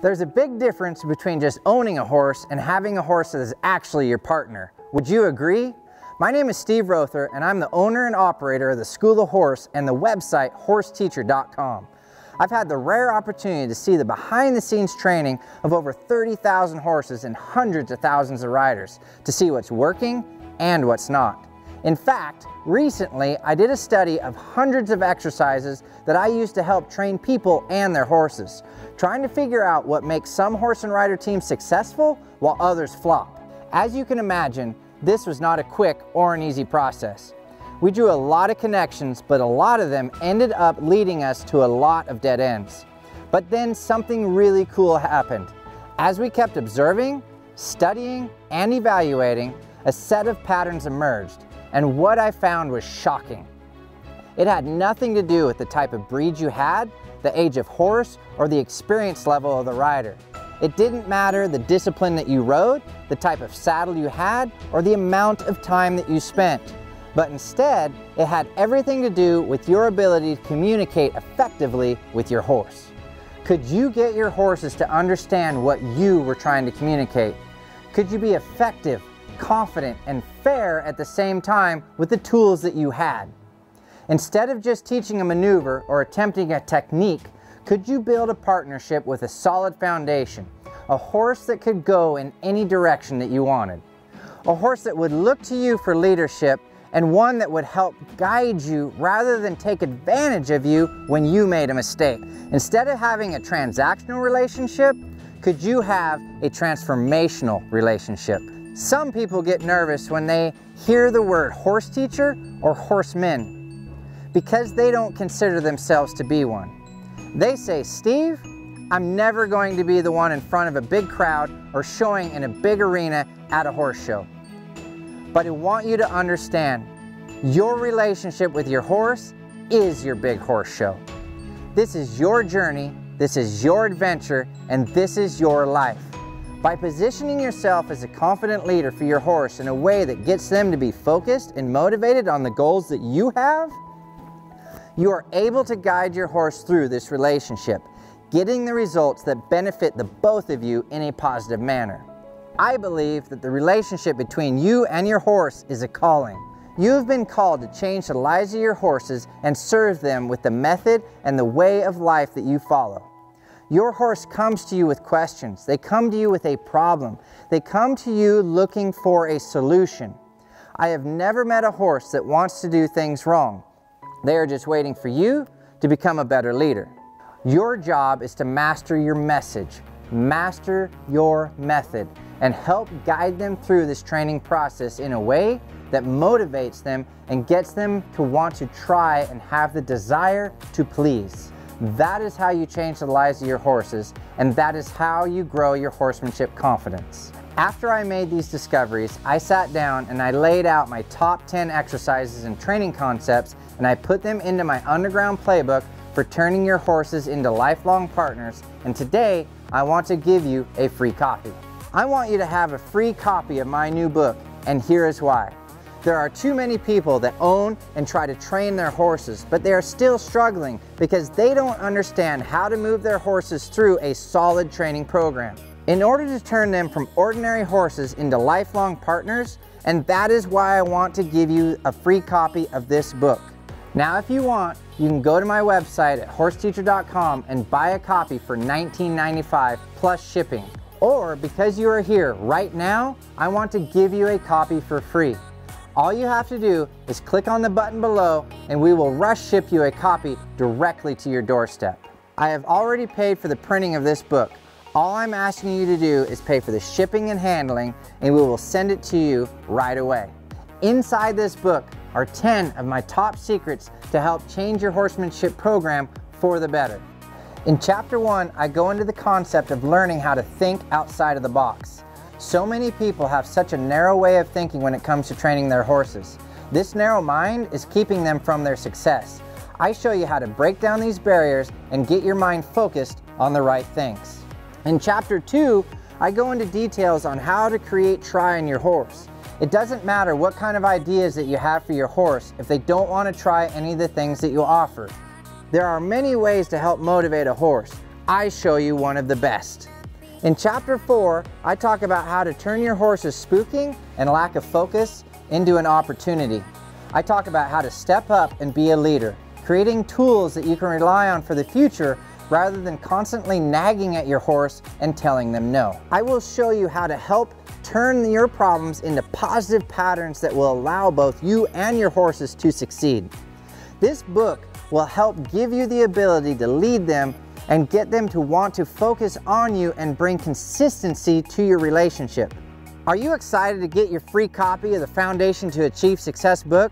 There's a big difference between just owning a horse and having a horse that is actually your partner. Would you agree? My name is Steve Rother, and I'm the owner and operator of the School of Horse and the website horseteacher.com. I've had the rare opportunity to see the behind-the-scenes training of over 30,000 horses and hundreds of thousands of riders to see what's working and what's not. In fact, recently I did a study of hundreds of exercises that I use to help train people and their horses, trying to figure out what makes some horse and rider teams successful while others flop. As you can imagine, this was not a quick or an easy process. We drew a lot of connections, but a lot of them ended up leading us to a lot of dead ends. But then something really cool happened. As we kept observing, studying, and evaluating, a set of patterns emerged, and what I found was shocking. It had nothing to do with the type of breed you had, the age of horse, or the experience level of the rider. It didn't matter the discipline that you rode, the type of saddle you had, or the amount of time that you spent. But instead, it had everything to do with your ability to communicate effectively with your horse. Could you get your horses to understand what you were trying to communicate? Could you be effective, confident, and fair at the same time with the tools that you had? Instead of just teaching a maneuver or attempting a technique, could you build a partnership with a solid foundation? A horse that could go in any direction that you wanted. A horse that would look to you for leadership, and one that would help guide you rather than take advantage of you when you made a mistake. Instead of having a transactional relationship, could you have a transformational relationship? Some people get nervous when they hear the word horse teacher or horseman because they don't consider themselves to be one. They say, Steve, I'm never going to be the one in front of a big crowd or showing in a big arena at a horse show. But I want you to understand, your relationship with your horse is your big horse show. This is your journey, this is your adventure, and this is your life. By positioning yourself as a confident leader for your horse in a way that gets them to be focused and motivated on the goals that you have, you are able to guide your horse through this relationship, getting the results that benefit the both of you in a positive manner. I believe that the relationship between you and your horse is a calling. You have been called to change the lives of your horses and serve them with the method and the way of life that you follow. Your horse comes to you with questions. They come to you with a problem. They come to you looking for a solution. I have never met a horse that wants to do things wrong. They are just waiting for you to become a better leader. Your job is to master your message, master your method, and help guide them through this training process in a way that motivates them and gets them to want to try and have the desire to please. That is how you change the lives of your horses, and that is how you grow your horsemanship confidence. After I made these discoveries, I sat down and I laid out my top 10 exercises and training concepts, and I put them into my underground playbook for turning your horses into lifelong partners, and today I want to give you a free copy. I want you to have a free copy of my new book, and here is why. There are too many people that own and try to train their horses, but they are still struggling because they don't understand how to move their horses through a solid training program. In order to turn them from ordinary horses into lifelong partners, and that is why I want to give you a free copy of this book. Now if you want, you can go to my website at horseteacher.com and buy a copy for $19.95 plus shipping. Or because you are here right now, I want to give you a copy for free. All you have to do is click on the button below and we will rush ship you a copy directly to your doorstep. I have already paid for the printing of this book. All I'm asking you to do is pay for the shipping and handling, and we will send it to you right away. Inside this book are 10 of my top secrets to help change your horsemanship program for the better. In Chapter 1, I go into the concept of learning how to think outside of the box. So many people have such a narrow way of thinking when it comes to training their horses. This narrow mind is keeping them from their success. I show you how to break down these barriers and get your mind focused on the right things. In Chapter 2, I go into details on how to create try in your horse. It doesn't matter what kind of ideas that you have for your horse if they don't want to try any of the things that you offer. There are many ways to help motivate a horse. I show you one of the best. In Chapter 4, I talk about how to turn your horse's spooking and lack of focus into an opportunity. I talk about how to step up and be a leader, creating tools that you can rely on for the future rather than constantly nagging at your horse and telling them no. I will show you how to help turn your problems into positive patterns that will allow both you and your horses to succeed. This book will help give you the ability to lead them and get them to want to focus on you and bring consistency to your relationship. Are you excited to get your free copy of the Foundation to Achieve Success book?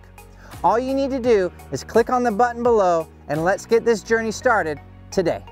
All you need to do is click on the button below and let's get this journey started today.